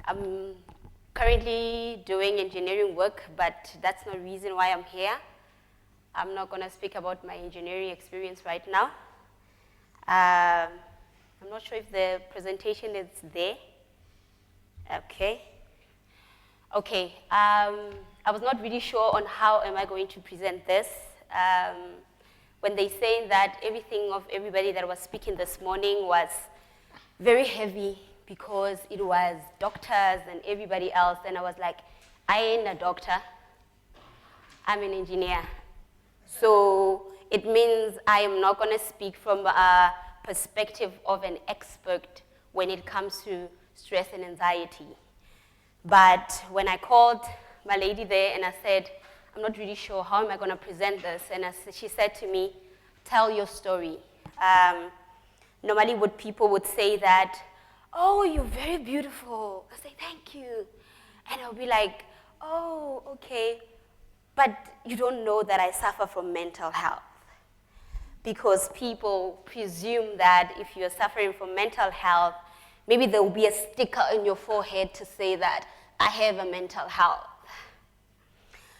I'm currently doing engineering work, but that's no reason why I'm here. I'm not going to speak about my engineering experience right now. I'm not sure if the presentation is there. Okay. Okay, I was not really sure on how am I going to present this. When they say that everything of everybody that was speaking this morning was very heavy because it was doctors and everybody else, and I was like, I ain't a doctor, I'm an engineer. So it means I am not gonna speak from a perspective of an expert when it comes to stress and anxiety. But when I called my lady there and I said, I'm not really sure how am I going to present this, and she said to me, tell your story. Normally people would say that, oh, you're very beautiful. I say, thank you. And I'll be like, oh, okay. But you don't know that I suffer from mental health. Because people presume that if you're suffering from mental health, maybe there will be a sticker on your forehead to say that I have a mental health.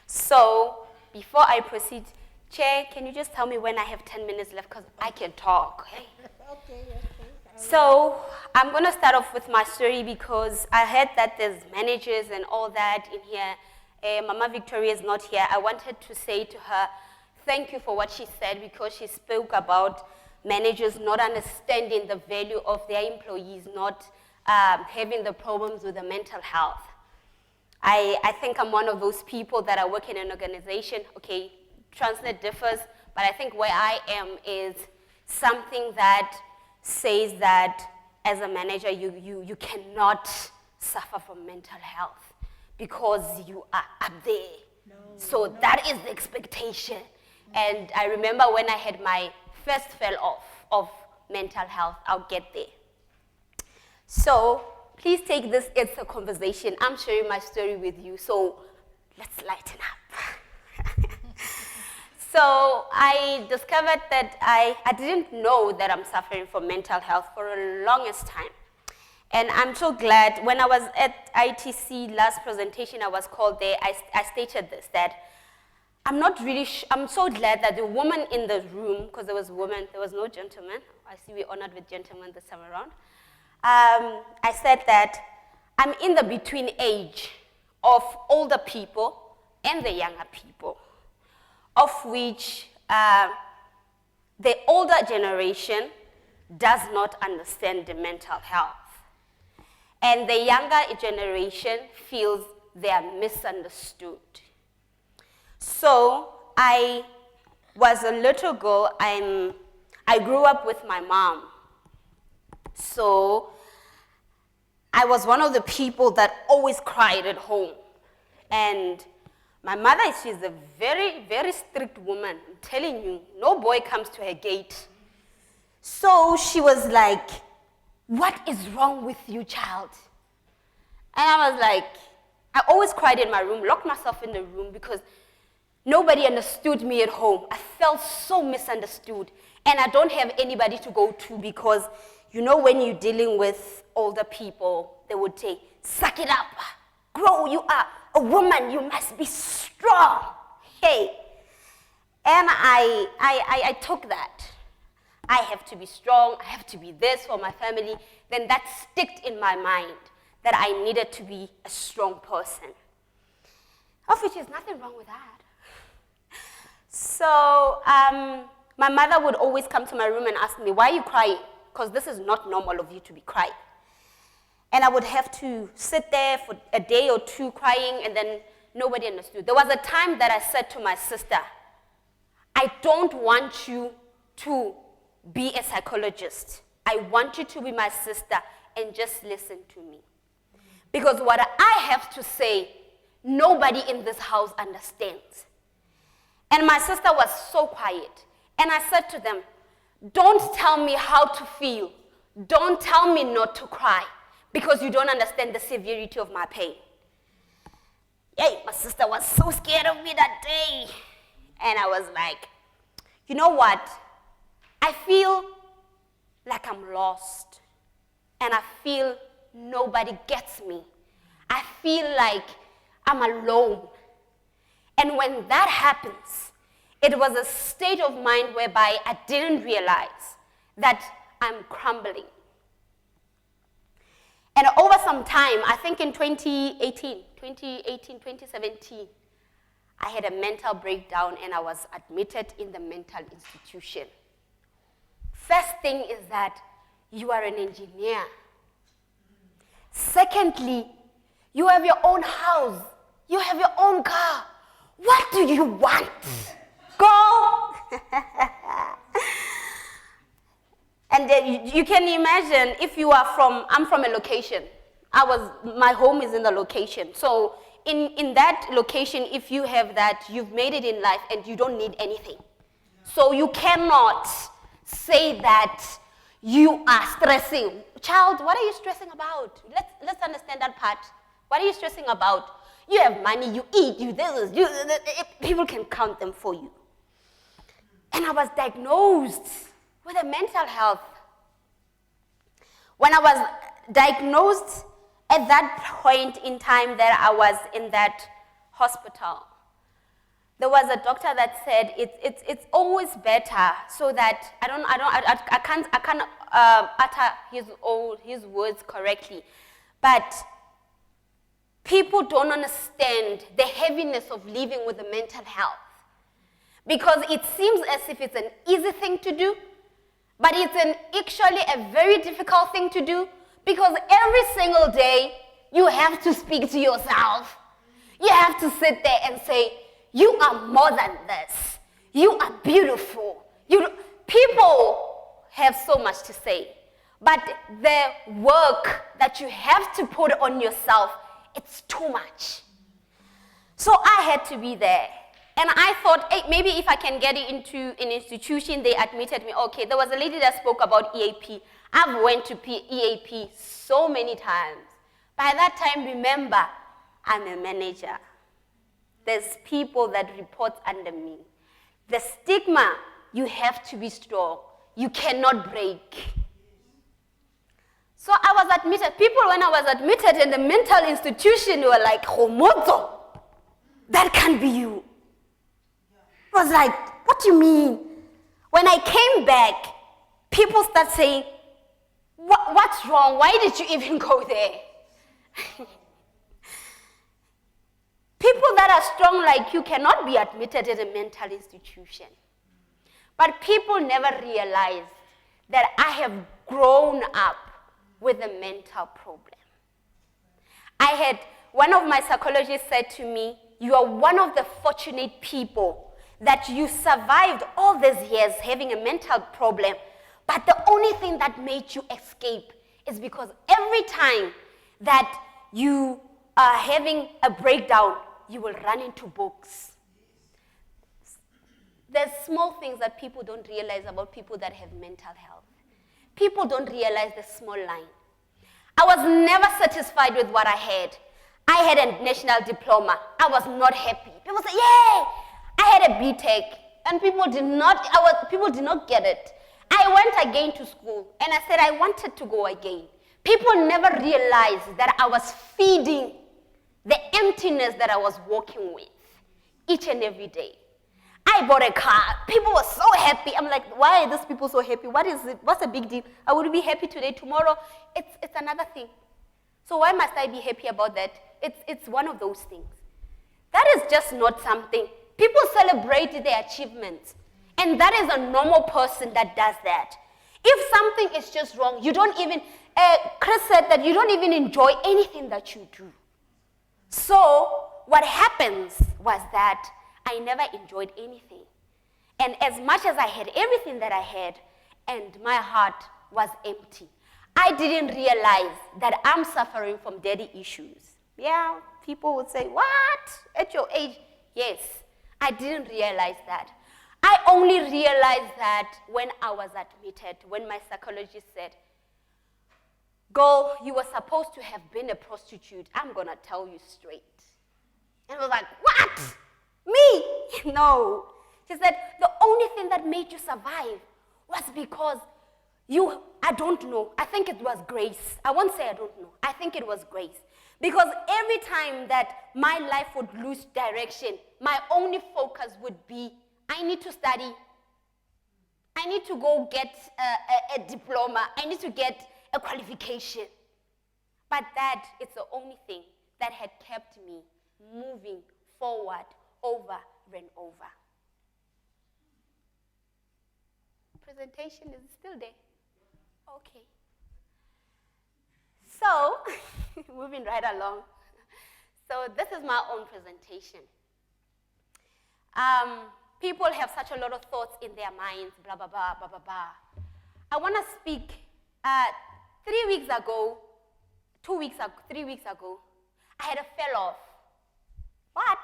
So before I proceed, Chair, can you just tell me when I have 10 minutes left, because I can talk. Hey? Okay. So I'm going to start off with my story because I heard that there's managers and all that in here. Mama Victoria is not here. I wanted to say to her, thank you for what she said, because she spoke about managers not understanding the value of their employees, not having the problems with the mental health. I think I'm one of those people that I work in an organization. Okay, TRANSNET differs, but I think where I am is something that says that as a manager, you cannot suffer from mental health because you are up there. That is the expectation. And I remember when I had my first fell off of mental health, I'll get there. So please take this as a conversation. I'm sharing my story with you, so let's lighten up. So I discovered that I didn't know that I'm suffering from mental health for the longest time. And I'm so glad, when I was at ITC last presentation, I was called there, I stated this, that I'm so glad that the woman in the room, because there was women, there was no gentleman. I see we're honored with gentlemen this time around. I said that I'm in the between age of older people and the younger people, of which the older generation does not understand the mental health. And the younger generation feels they are misunderstood. So I was a little girl, I grew up with my mom. So I was one of the people that always cried at home. And my mother, she's a very, very strict woman. I'm telling you, no boy comes to her gate. So she was like, what is wrong with you, child? And I was like, I always cried in my room, locked myself in the room because nobody understood me at home. I felt so misunderstood. And I don't have anybody to go to because, you know, when you're dealing with older people, they would say, suck it up, grow, you are a woman, you must be strong. Hey. And I took that. I have to be strong, I have to be this for my family. Then that stuck in my mind that I needed to be a strong person. Of which there's nothing wrong with that. So my mother would always come to my room and ask me, why are you crying? Because this is not normal of you to be crying. And I would have to sit there for a day or two crying, and then nobody understood. There was a time that I said to my sister, I don't want you to be a psychologist. I want you to be my sister and just listen to me. Because what I have to say, nobody in this house understands. And my sister was so quiet. And I said to them, don't tell me how to feel. Don't tell me not to cry because you don't understand the severity of my pain. Hey, my sister was so scared of me that day. And I was like, you know what? I feel like I'm lost. And I feel nobody gets me. I feel like I'm alone. And when that happens, it was a state of mind whereby I didn't realize that I'm crumbling. And over some time, I think in 2018, 2017, I had a mental breakdown and I was admitted in the mental institution. First thing is that you are an engineer. Secondly, you have your own house. You have your own car. What do you want? Go! And you can imagine if you are I'm from a location. My home is in the location. So in that location, if you have that, you've made it in life and you don't need anything. So you cannot say that you are stressing. Child, what are you stressing about? Let's understand that part. What are you stressing about? You have money, you eat, people can count them for you. And I was diagnosed with a mental health. When I was diagnosed, at that point in time that I was in that hospital, there was a doctor that said it's always better so that I can't utter his words correctly, but people don't understand the heaviness of living with a mental health, because it seems as if it's an easy thing to do, but it's actually a very difficult thing to do, because every single day you have to speak to yourself. You have to sit there and say, you are more than this. You are beautiful. People have so much to say, but the work that you have to put on yourself, it's too much. So I had to be there. And I thought, hey, maybe if I can get into an institution, they admitted me. Okay, there was a lady that spoke about EAP. I've went to EAP so many times. By that time, remember, I'm a manager. There's people that report under me. The stigma, you have to be strong. You cannot break. So I was admitted. People, when I was admitted in the mental institution, were like, Gomotso, that can't be you. I was like, what do you mean? When I came back, people start saying, what's wrong? Why did you even go there? People that are strong like you cannot be admitted at a mental institution. But people never realize that I have grown up with a mental problem. One of my psychologists said to me, you are one of the fortunate people that you survived all these years having a mental problem, but the only thing that made you escape is because every time that you are having a breakdown, you will run into books. There's small things that people don't realize about people that have mental health. People don't realize the small line. I was never satisfied with what I had. I had a national diploma. I was not happy. People say, yay! I had a BTech, and people did not get it. I went again to school, and I said I wanted to go again. People never realized that I was feeding the emptiness that I was walking with each and every day. I bought a car. People were so happy. I'm like, why are these people so happy? What is it? What's the big deal? I would be happy today. Tomorrow, it's another thing. So why must I be happy about that? It's one of those things. That is just not something. People celebrate their achievements. And that is a normal person that does that. If something is just wrong, you don't even, Chris said that you don't even enjoy anything that you do. So what happens was that I never enjoyed anything. And as much as I had everything that I had, and my heart was empty, I didn't realize that I'm suffering from daddy issues. Yeah, people would say, what? At your age? Yes, I didn't realize that. I only realized that when I was admitted, when my psychologist said, girl, you were supposed to have been a prostitute. I'm going to tell you straight. And I was like, what? Me? No. She said, the only thing that made you survive was because I don't know. I think it was grace. I won't say I don't know. I think it was grace. Because every time that my life would lose direction, my only focus would be, I need to study. I need to go get a diploma. I need to get a qualification. But that is the only thing that had kept me moving forward over and over. Presentation is still there. Okay. So, moving right along. So this is my own presentation. People have such a lot of thoughts in their minds, blah, blah, blah, blah, blah, blah. I want to speak, 3 weeks ago, 3 weeks ago, I had a fell-off. What?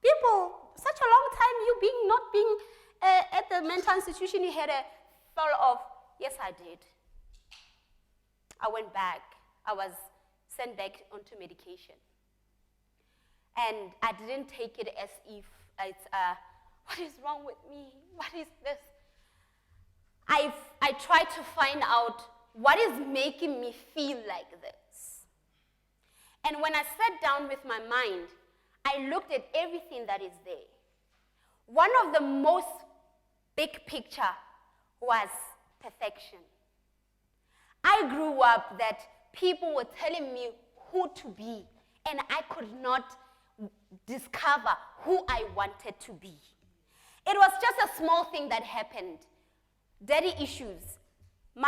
People, such a long time you not being at the mental institution, you had a fell-off. Yes, I did. I went back. I was sent back onto medication. And I didn't take it as if it's, what is wrong with me? What is this? I tried to find out what is making me feel like this. And when I sat down with my mind, I looked at everything that is there. One of the most big picture was perfection. I grew up that people were telling me who to be, and I could not discover who I wanted to be. It was just a small thing that happened. Daddy issues. The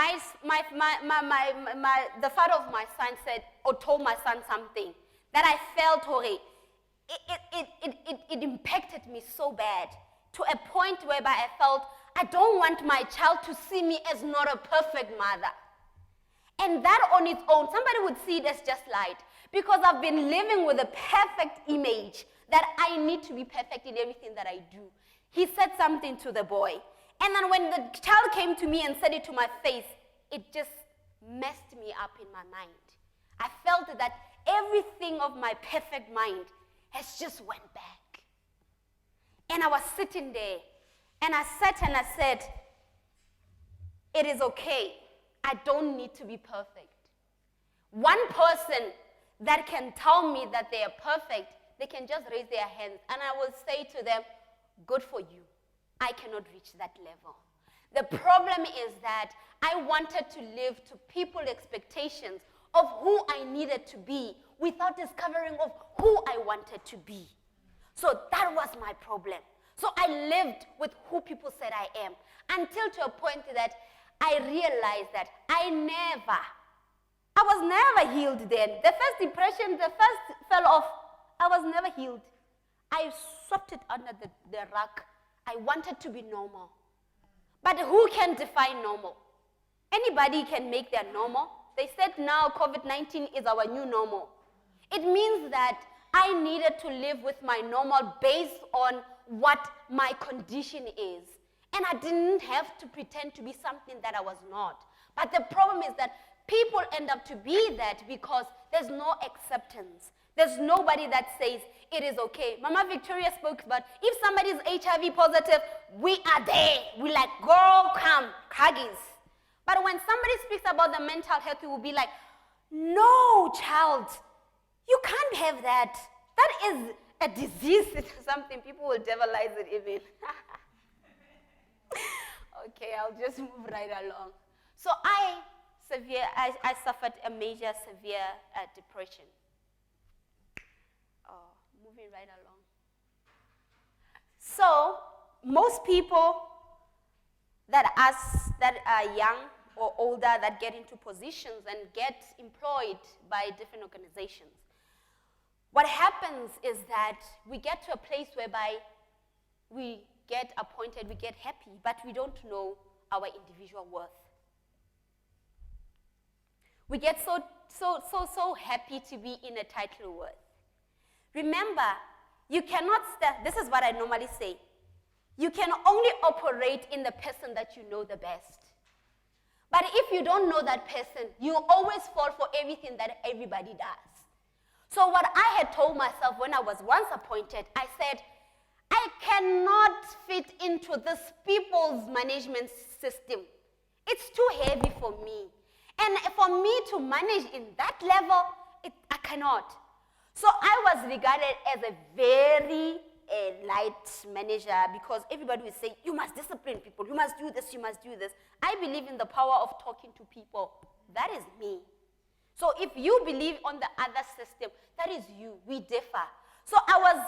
father of my son said or told my son something that I felt, it impacted me so bad to a point whereby I felt I don't want my child to see me as not a perfect mother. And that on its own, somebody would see it as just light, because I've been living with a perfect image that I need to be perfect in everything that I do. He said something to the boy, and then when the child came to me and said it to my face, it just messed me up in my mind. I felt that everything of my perfect mind has just went back. And I was sitting there, and I sat and I said, it is okay. I don't need to be perfect. One person that can tell me that they are perfect, they can just raise their hands, and I will say to them, good for you. I cannot reach that level. The problem is that I wanted to live to people's expectations of who I needed to be without discovering of who I wanted to be. So that was my problem. So I lived with who people said I am until to a point that I realized that I was never healed then. The first depression, the first fell off, I was never healed. I swept it under the rug. I wanted to be normal. But who can define normal? Anybody can make their normal. They said now COVID-19 is our new normal. It means that I needed to live with my normal based on what my condition is. And I didn't have to pretend to be something that I was not. But the problem is that people end up to be that because there's no acceptance. There's nobody that says it is okay. Mama Victoria spoke about if somebody is HIV positive, we are there. We like, girl, come, huggies. But when somebody speaks about the mental health, we will be like, no, child, you can't have that. That is a disease. Something people will devilize it even. Okay, I'll just move right along. So I suffered a major severe depression. Moving right along. So most people that are young or older that get into positions and get employed by different organizations, what happens is that we get to a place whereby we get appointed, we get happy, but we don't know our individual worth. We get so happy to be in a title worth. Remember, you cannot this is what I normally say. You can only operate in the person that you know the best. But if you don't know that person, you always fall for everything that everybody does. So what I had told myself when I was once appointed, I said, I cannot fit into this people's management system. It's too heavy for me. And for me to manage in that level, I cannot. So I was regarded as a very light manager because everybody would say, you must discipline people, you must do this, you must do this. I believe in the power of talking to people. That is me. So if you believe on the other system, that is you. We differ. So I was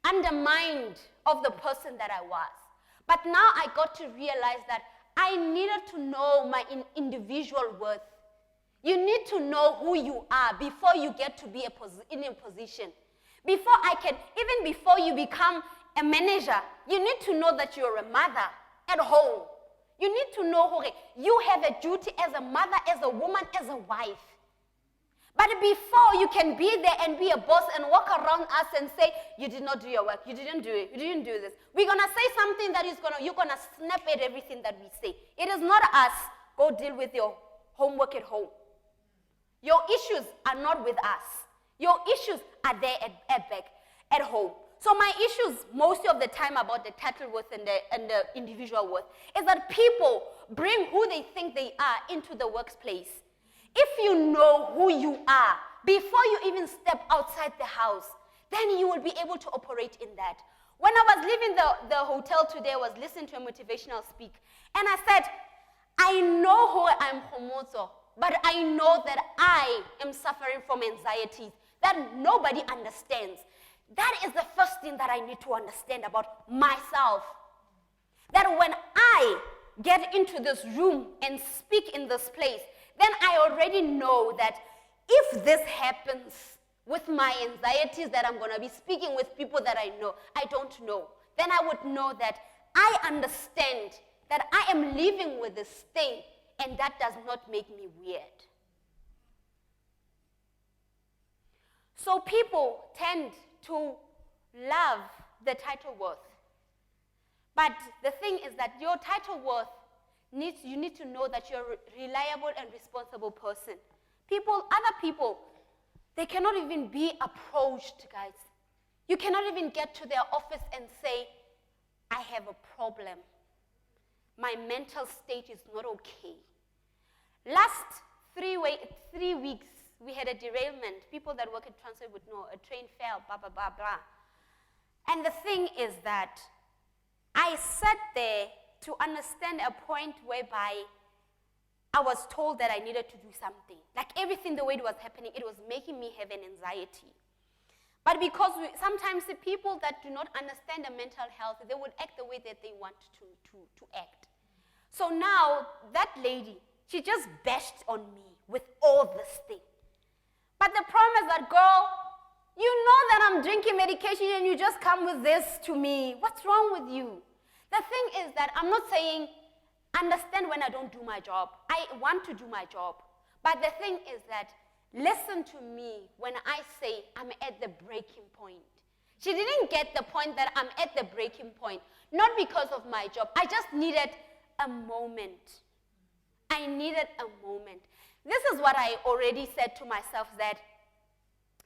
undermined of the person that I was. But now I got to realize that I needed to know my individual worth. You need to know who you are before you get to be in a position. Even before you become a manager, you need to know that you're a mother at home. You need to know, okay, you have a duty as a mother, as a woman, as a wife. But before you can be there and be a boss and walk around us and say, you did not do your work, you didn't do it, you didn't do this. We're going to say something that you're going to snap at everything that we say. It is not us. Go deal with your homework at home. Your issues are not with us. Your issues are there at home. So my issues most of the time about the title worth and the individual worth is that people bring who they think they are into the workplace. If you know who you are before you even step outside the house, then you will be able to operate in that. When I was leaving the hotel today, I was listening to a motivational speak, and I said, I know who I am, Gomotso, but I know that I am suffering from anxieties that nobody understands. That is the first thing that I need to understand about myself. That when I get into this room and speak in this place, then I already know that if this happens with my anxieties that I'm going to be speaking with people that I don't know, then I would know that I understand that I am living with this thing, and that does not make me weird. So people tend to love the title worth. But the thing is that your title worth you need to know that you're a reliable and responsible person. Other people, they cannot even be approached, guys. You cannot even get to their office and say, I have a problem. My mental state is not okay. Last 3 weeks, we had a derailment. People that work at TRANSNET would know. A train fell, blah, blah, blah, blah. And the thing is that I sat there to understand a point whereby I was told that I needed to do something. Like everything, the way it was happening, it was making me have an anxiety. But because sometimes the people that do not understand the mental health, they would act the way that they want to act. So now, that lady, she just bashed on me with all this thing. But the problem is that, girl, you know that I'm drinking medication and you just come with this to me. What's wrong with you? The thing is that I'm not saying understand when I don't do my job. I want to do my job. But the thing is that listen to me when I say I'm at the breaking point. She didn't get the point that I'm at the breaking point, not because of my job. I just needed a moment. I needed a moment. This is what I already said to myself, that,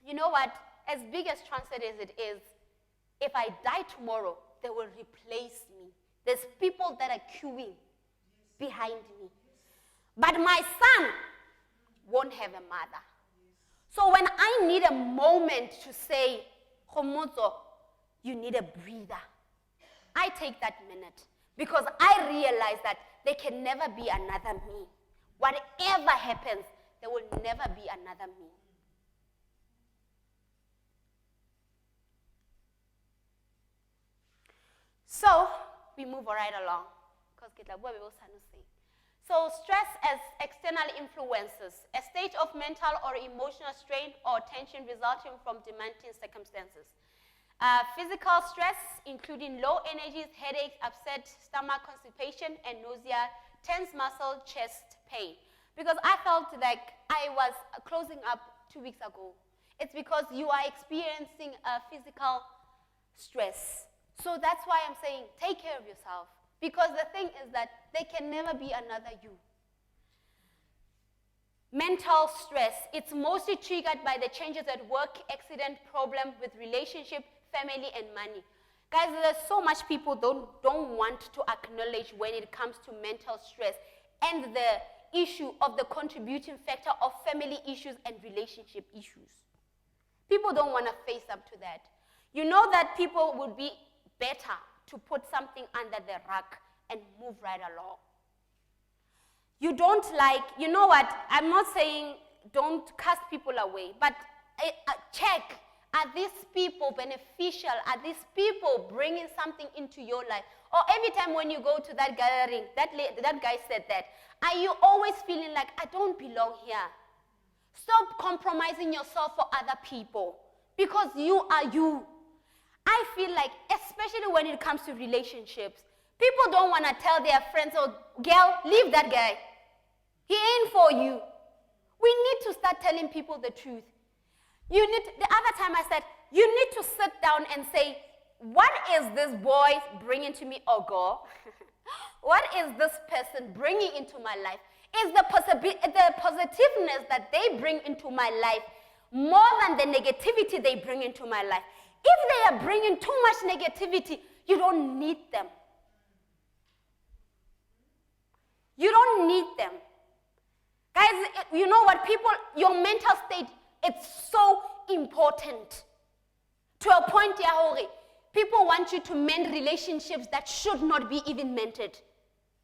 you know what, as big as TRANSNET as it is, if I die tomorrow, they will replace me. There's people that are queuing behind me. But my son won't have a mother. So when I need a moment to say, Gomotso, you need a breather, I take that minute because I realize that there can never be another me. Whatever happens, there will never be another me. So we move right along. So stress as external influences, a state of mental or emotional strain or tension resulting from demanding circumstances. Physical stress, including low energies, headaches, upset stomach, constipation, and nausea, tense muscle, chest pain. Because I felt like I was closing up 2 weeks ago. It's because you are experiencing a physical stress. So that's why I'm saying take care of yourself. Because the thing is that there can never be another you. Mental stress, it's mostly triggered by the changes at work, accident, problem with relationship, family, and money. Guys, there's so much people don't want to acknowledge when it comes to mental stress and the issue of the contributing factor of family issues and relationship issues. People don't want to face up to that. You know that people would be better to put something under the rug and move right along. You don't like, you know what, I'm not saying don't cast people away, but check, are these people beneficial? Are these people bringing something into your life? Or every time when you go to that gathering, that guy said that, are you always feeling like, I don't belong here? Stop compromising yourself for other people, because you are you. I feel like, especially when it comes to relationships, people don't want to tell their friends, oh, girl, leave that guy. He ain't for you. We need to start telling people the truth. The other time I said, you need to sit down and say, what is this boy bringing to me, or girl? What is this person bringing into my life? Is the positiveness that they bring into my life more than the negativity they bring into my life? If they are bringing too much negativity, you don't need them. You don't need them. Guys, you know what, your mental state, it's so important. To a point, people want you to mend relationships that should not be even mended.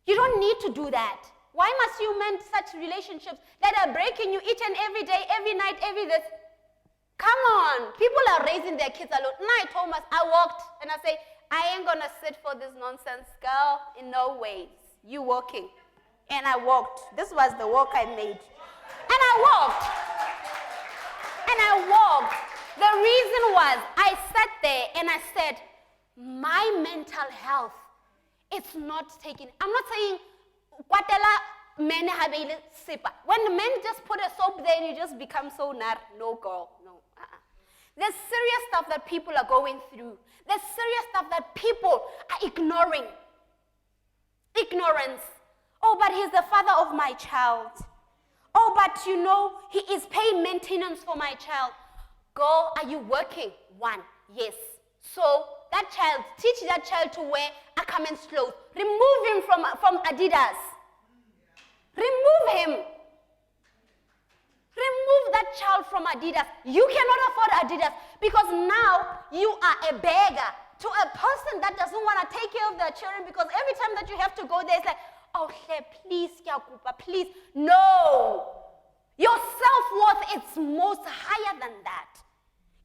You don't need to do that. Why must you mend such relationships that are breaking you each and every day, every night, every this? Come on. People are raising their kids alone. And I told myself, I walked and I say, I ain't going to sit for this nonsense, girl, in no ways. You walking. And I walked. This was the walk I made. And I walked. And I walked. The reason was, I sat there and I said, my mental health, it's not taking, I'm not saying, men have a sipper. When men just put a soap there and you just become so no girl, no. There's serious stuff that people are going through. There's serious stuff that people are ignoring. Ignorance. Oh, but he's the father of my child. Oh, but you know, he is paying maintenance for my child. Girl, are you working? One, yes. So that child, teach that child to wear Ackerman's clothes. Remove him from Adidas. Remove him. Remove that child from Adidas. You cannot afford Adidas because now you are a beggar to a person that doesn't want to take care of their children, because every time that you have to go there, it's like, oh, please, please. No. Your self-worth is most higher than that.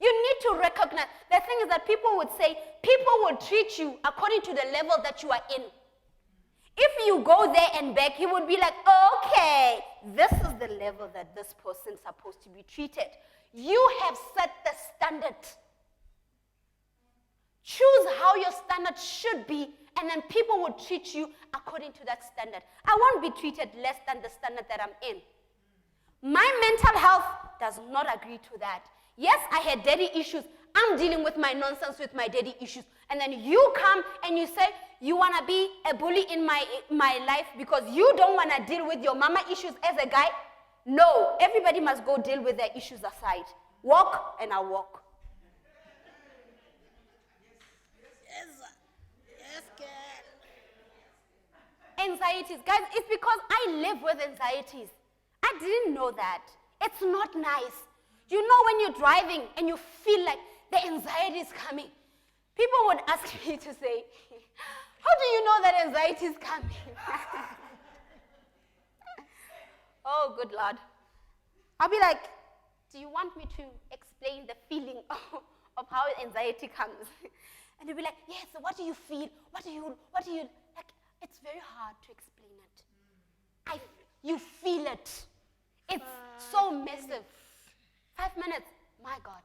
You need to recognize. The thing is that people would say, people will treat you according to the level that you are in. If you go there and back, he would be like, okay, this is the level that this person is supposed to be treated. You have set the standard. Choose how your standard should be, and then people will treat you according to that standard. I won't be treated less than the standard that I'm in. My mental health does not agree to that. Yes, I had daddy issues. I'm dealing with my nonsense with my daddy issues. And then you come and you say, you want to be a bully in my life because you don't want to deal with your mama issues as a guy? No, everybody must go deal with their issues aside. Walk, and I walk. Yes, girl. Anxieties. Guys, it's because I live with anxieties. I didn't know that. It's not nice. You know when you're driving and you feel like the anxiety is coming. People would ask me to say, how do you know that anxiety is coming? Oh, good Lord. I'll be like, do you want me to explain the feeling of how anxiety comes? And you'll be like, yes, so what do you feel? What do you, like, it's very hard to explain it. You feel it. It's so massive. 5 minutes, my God.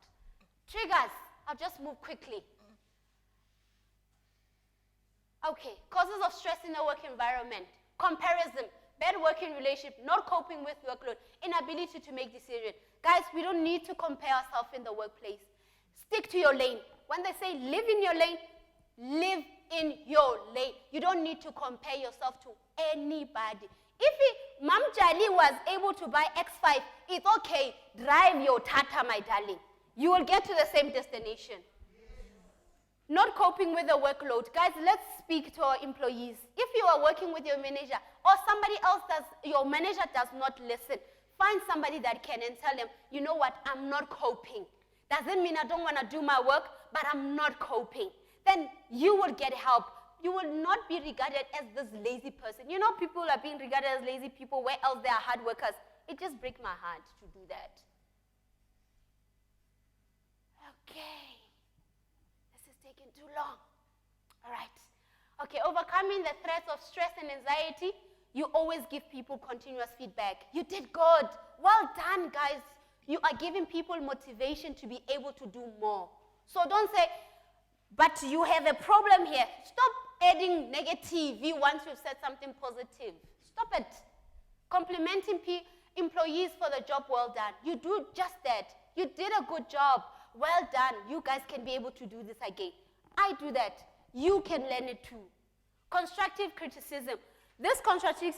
Triggers, I'll just move quickly. Okay, causes of stress in a work environment. Comparison, bad working relationship, not coping with workload, inability to make decisions. Guys, we don't need to compare ourselves in the workplace. Stick to your lane. When they say live in your lane, live in your lane. You don't need to compare yourself to anybody. If Mam Jali was able to buy X5, it's okay. Drive your Tata, my darling. You will get to the same destination. Not coping with the workload. Guys, let's speak to our employees. If you are working with your manager, or somebody else your manager does not listen, find somebody that can and tell them, you know what, I'm not coping. Doesn't mean I don't want to do my work, but I'm not coping. Then you will get help. You will not be regarded as this lazy person. You know, people are being regarded as lazy people, where else they are hard workers. It just breaks my heart to do that. Okay. This is taking too long. All right. Okay, overcoming the threats of stress and anxiety, you always give people continuous feedback. You did good. Well done, guys. You are giving people motivation to be able to do more. So don't say, but you have a problem here. Stop adding negative once you've said something positive. Stop it. Complimenting employees for the job well done. You do just that. You did a good job. Well done. You guys can be able to do this again. I do that. You can learn it too. Constructive criticism. This constructive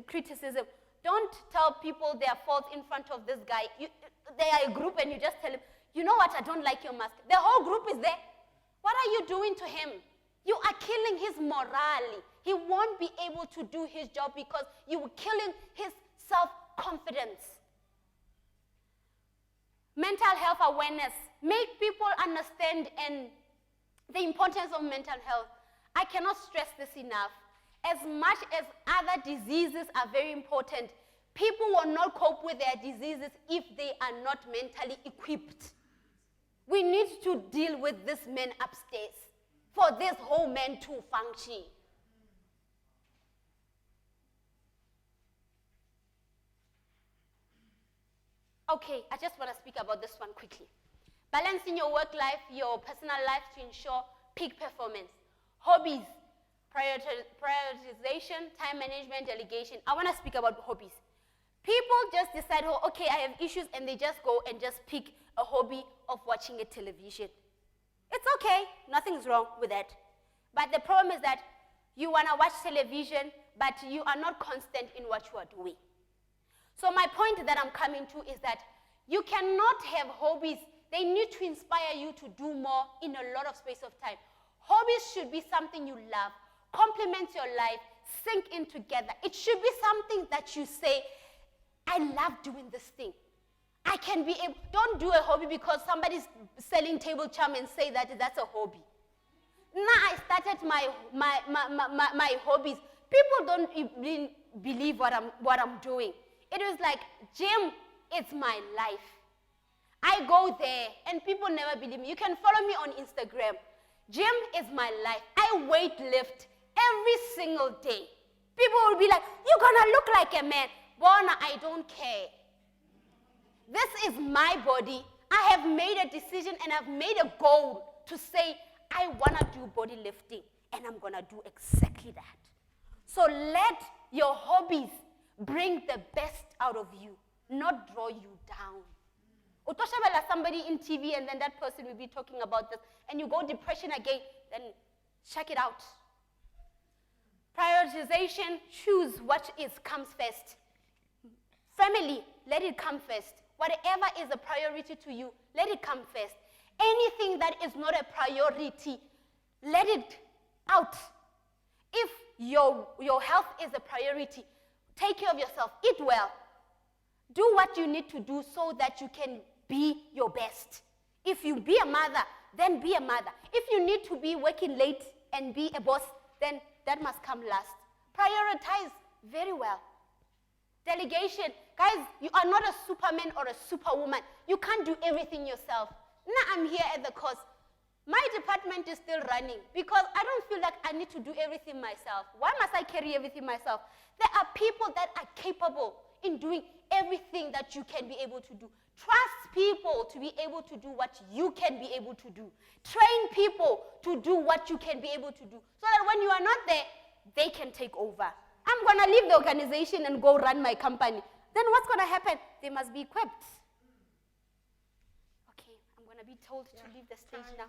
criticism, don't tell people their faults in front of this guy. They are a group and you just tell him, you know what, I don't like your mask. The whole group is there. What are you doing to him? You are killing his morale. He won't be able to do his job because you are killing his self-confidence. Mental health awareness. Make people understand and the importance of mental health. I cannot stress this enough. As much as other diseases are very important, people will not cope with their diseases if they are not mentally equipped. We need to deal with this man upstairs for this whole man to function. Okay, I just want to speak about this one quickly. Balancing your work life, your personal life to ensure peak performance. Hobbies, prioritization, time management, delegation. I want to speak about hobbies. People just decide, oh, okay, I have issues, and they just go and just pick a hobby of watching a television. It's okay, nothing's wrong with that. But the problem is that you want to watch television, but you are not constant in what you are doing. So my point that I'm coming to is that you cannot have hobbies. They need to inspire you to do more in a lot of space of time. Hobbies should be something you love, complement your life, sink in together. It should be something that you say, I love doing this thing. I can be able, don't do a hobby because somebody's selling table charm and say that that's a hobby. Now I started my hobbies. People don't even believe what I'm doing. It was like, gym, it's my life. I go there and people never believe me. You can follow me on Instagram. Gym is my life. I weight lift every single day. People will be like, you're gonna look like a man. Bona, I don't care. This is my body. I have made a decision and I've made a goal to say, I wanna do body lifting and I'm gonna do exactly that. So let your hobbies bring the best out of you, not draw you down. Utoshabela somebody in TV and then that person will be talking about this and you go depression again, then check it out. Prioritization, choose what comes first. Family, let it come first. Whatever is a priority to you, let it come first. Anything that is not a priority, let it out. If your health is a priority, take care of yourself, eat well. Do what you need to do so that you can be your best. If you be a mother, then be a mother. If you need to be working late and be a boss, then that must come last. Prioritize very well. Delegation. Guys, you are not a superman or a superwoman. You can't do everything yourself. Now I'm here at the course. My department is still running because I don't feel like I need to do everything myself. Why must I carry everything myself? There are people that are capable in doing everything that you can be able to do. Trust people to be able to do what you can be able to do. Train people to do what you can be able to do so that when you are not there, they can take over. I'm going to leave the organization and go run my company. Then what's going to happen? They must be equipped. Okay, I'm going to be told to leave the stage now.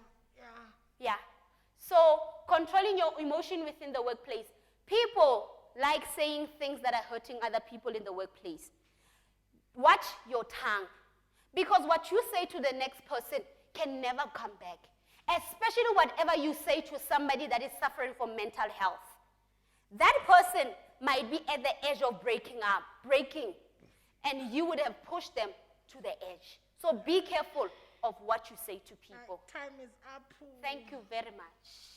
Yeah. So controlling your emotion within the workplace. People like saying things that are hurting other people in the workplace. Watch your tongue. Because what you say to the next person can never come back. Especially whatever you say to somebody that is suffering from mental health. That person might be at the edge of breaking, and you would have pushed them to the edge. So be careful of what you say to people. Time is up. Thank you very much.